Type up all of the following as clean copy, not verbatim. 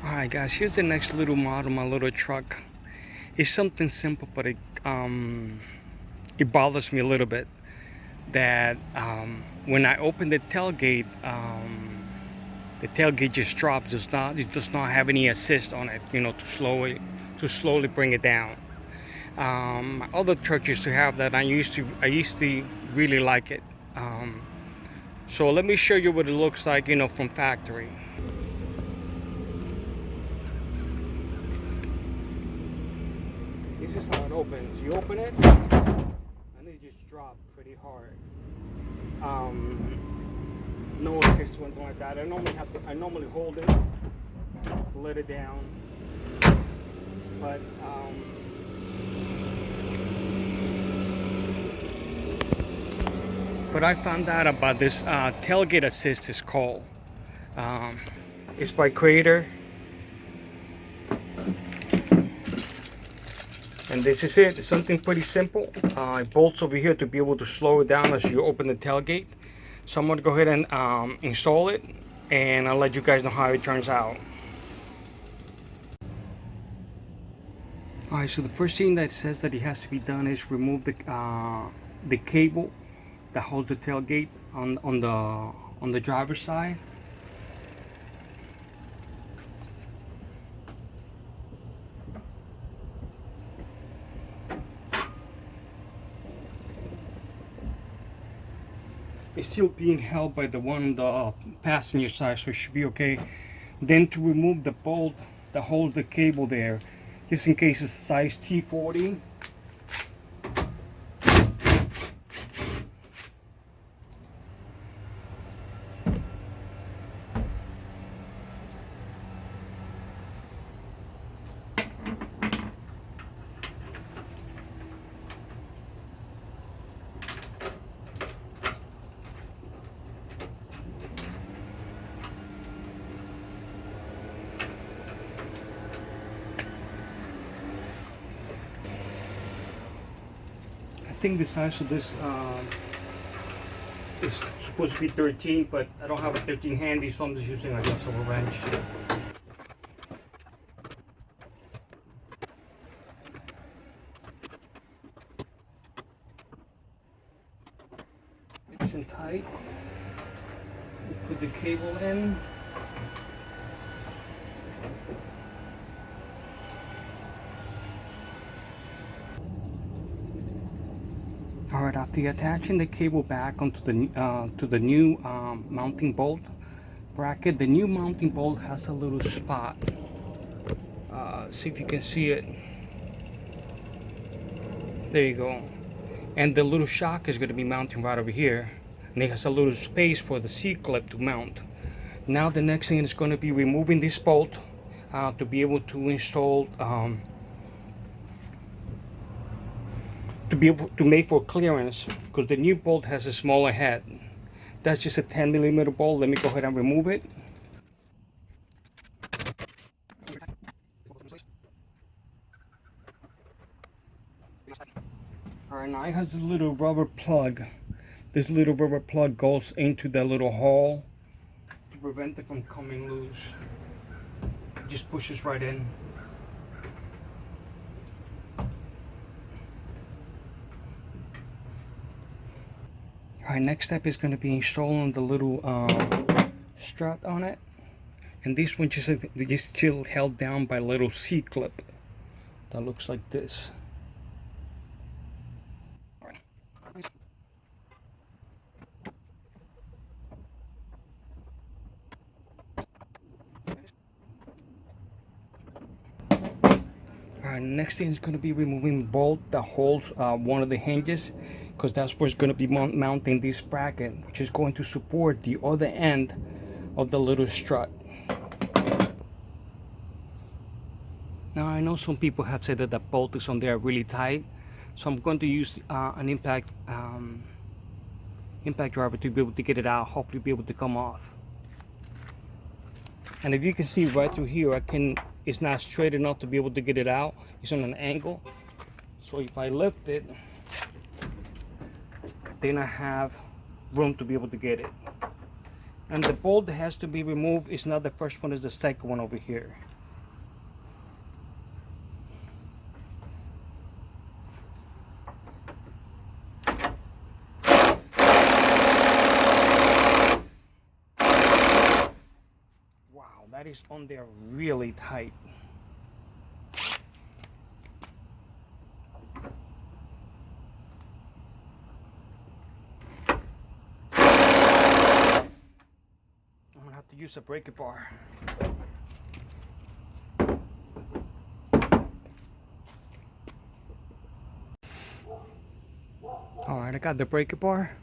Alright guys, here's the next little model, my little truck. It's something simple, but it bothers me a little bit that when I open the tailgate just drops. It does not have any assist on it, to slowly bring it down. My other truck used to have that. I used to really like it. So let me show you what it looks like, from factory. This is how it opens. You open it, and it just drops pretty hard. No assist or anything like that. I normally hold it, let it down, but I found out about this tailgate assist is called. Um, it's by Creator. And this is it. It's something pretty simple. It bolts over here to be able to slow it down as you open the tailgate. So I'm going to go ahead and install it, and I'll let you guys know how it turns out. Alright, so the first thing that says that it has to be done is remove the cable that holds the tailgate on the driver's side. It's still being held by the one on the passenger side, so it should be okay. Then to remove the bolt that holds the cable there, just in case it's size T40. I think the size of this is supposed to be 13, but I don't have a 13 handy, so I'm just using a wrench. It's in tight. Put the cable in. Alright, after attaching the cable back onto the new mounting bolt bracket, the new mounting bolt has a little spot. See if you can see it. There you go. And the little shock is going to be mounting right over here. And it has a little space for the C-clip to mount. Now the next thing is going to be removing this bolt to be able to install to be able to make for clearance, because the new bolt has a smaller head. That's just a 10mm bolt. Let me go ahead and remove it. Alright, now it has this little rubber plug. This little rubber plug goes into that little hole to prevent it from coming loose. It just pushes right in. Alright, next step is going to be installing the little strut on it. And this one just still held down by a little C-clip that looks like this. Alright, next thing is going to be removing the bolt that holds one of the hinges, because that's where it's going to be mounting this bracket, which is going to support the other end of the little strut. Now I know some people have said that the bolt is on there really tight, so I'm going to use an impact driver to be able to get it out, hopefully be able to come off. And if you can see right through here, it's not straight enough to be able to get it out. It's on an angle. So if I lift it, then I have room to be able to get it. And the bolt that has to be removed is not the first one, it's the second one over here. Wow, that is on there really tight. I'm gonna have to use a breaker bar. All right, I got the breaker bar.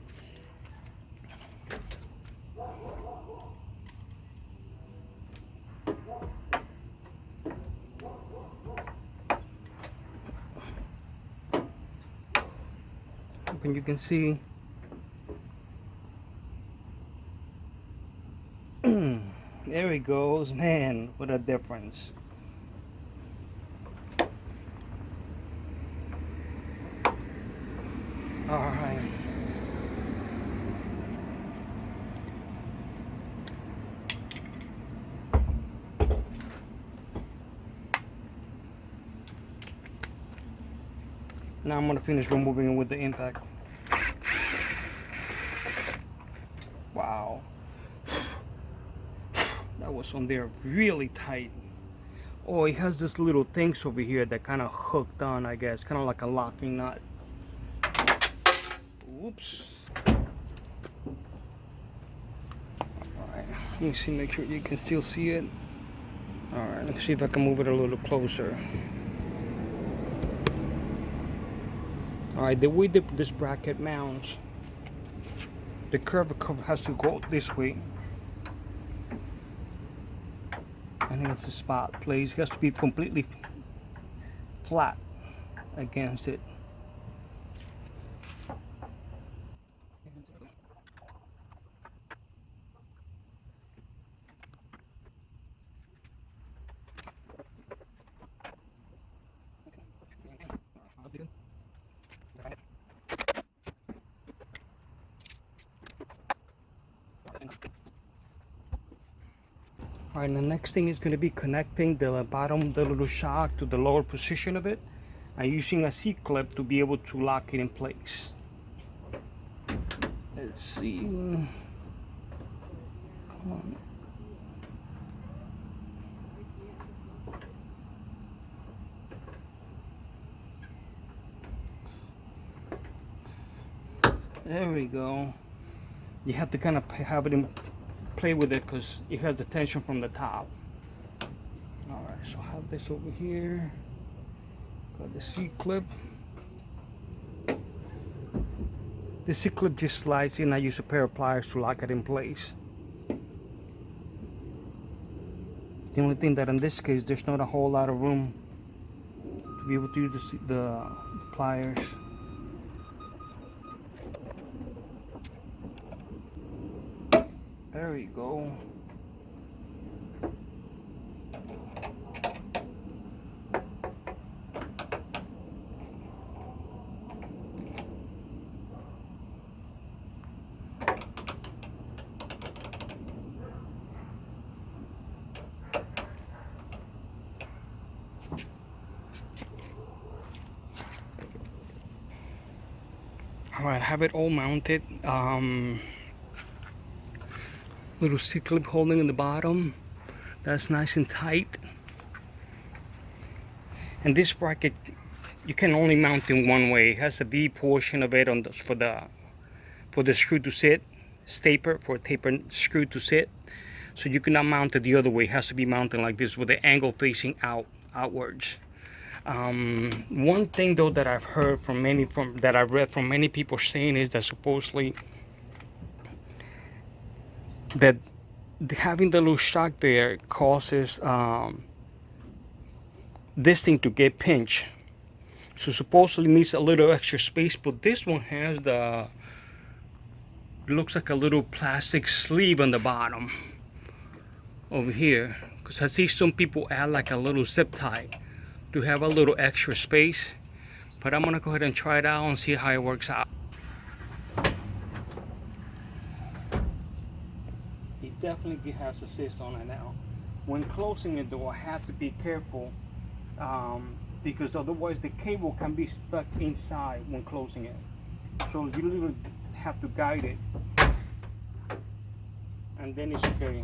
And you can see there he goes. Man, what a difference. All right. Now I'm gonna finish removing it with the impact. Wow. That was on there really tight. Oh, it has this little things over here that kind of hooked on, I guess. Kind of like a locking nut. Oops. Alright, let me see, make sure you can still see it. Alright, let me see if I can move it a little closer. Alright, the way this bracket mounts, the curve has to go this way. I think it's the spot place. It has to be completely flat against it. Alright, and the next thing is going to be connecting the bottom, the little shock to the lower position of it, and using a C-clip to be able to lock it in place. Let's see. Come on. There we go. You have to kind of have it in play with it because it has the tension from the top. All right, so I have this over here. Got the C-clip. The C-clip just slides in. I use a pair of pliers to lock it in place. The only thing that in this case, there's not a whole lot of room to be able to use the pliers. There we go. All right, I have it all mounted. Little C-clip holding in the bottom. That's nice and tight. And this bracket, you can only mount in one way. It has the V portion of it on the, for the screw to sit, taper for a taper screw to sit. So you cannot mount it the other way. It has to be mounted like this with the angle facing outwards. One thing though that I've heard that I've read from many people saying is that supposedly that having the little shock there causes this thing to get pinched. So supposedly needs a little extra space, but this one has it looks like a little plastic sleeve on the bottom over here. Because I see some people add like a little zip tie to have a little extra space. But I'm gonna go ahead and try it out and see how it works out. definitely has assist on it now. When closing it though, I have to be careful, because otherwise the cable can be stuck inside when closing it. So you literally have to guide it, and then it's okay.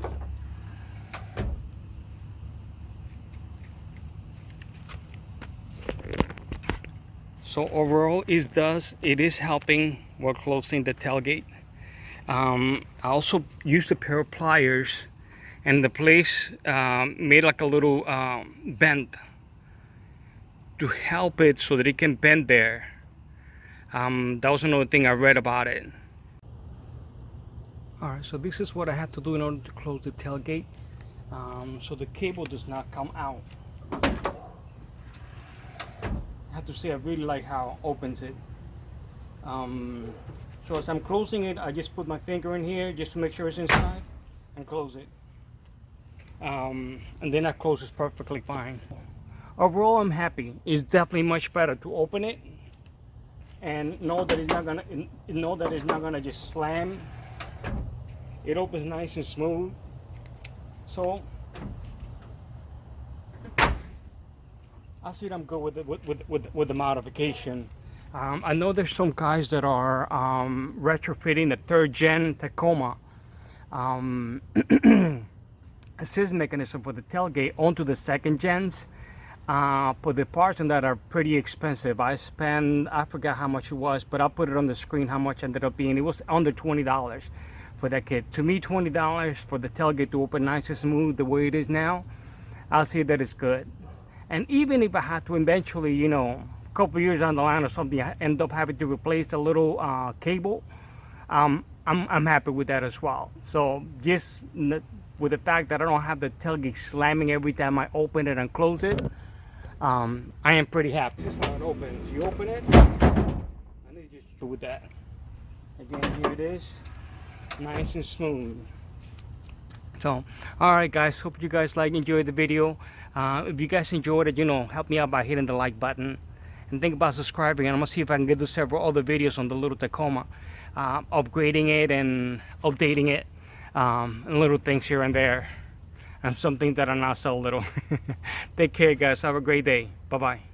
So overall, it is helping while closing the tailgate. I also used a pair of pliers, and the place made like a little bend to help it so that it can bend there. That was another thing I read about it. Alright, so this is what I have to do in order to close the tailgate, so the cable does not come out. I have to say, I really like how it opens it. So as I'm closing it, I just put my finger in here just to make sure it's inside and close it. And then that closes perfectly fine. Overall, I'm happy. It's definitely much better to open it and know that it's not gonna just slam. It opens nice and smooth. So I see I'm good with the modification. I know there's some guys that are retrofitting the 3rd gen Tacoma assist mechanism for the tailgate onto the 2nd gens. But the parts on that are pretty expensive. I forgot how much it was, but I'll put it on the screen how much it ended up being. It was under $20 for that kit. To me, $20 for the tailgate to open nice and smooth the way it is now, I'll say that it's good. And even if I had to eventually, you know, a couple years down the line or something, I end up having to replace the little cable, I'm happy with that as well. So just with the fact that I don't have the tailgate slamming every time I open it and close it, I am pretty happy. This is how it opens. You open it, and then you just do with that. Again, here it is, nice and smooth. So, alright guys, hope you guys enjoyed the video. If you guys enjoyed it, you know, help me out by hitting the like button. And think about subscribing, and I'm going to see if I can get to several other videos on the little Tacoma. Upgrading it and updating it. And little things here and there. And some things that are not so little. Take care guys, have a great day. Bye bye.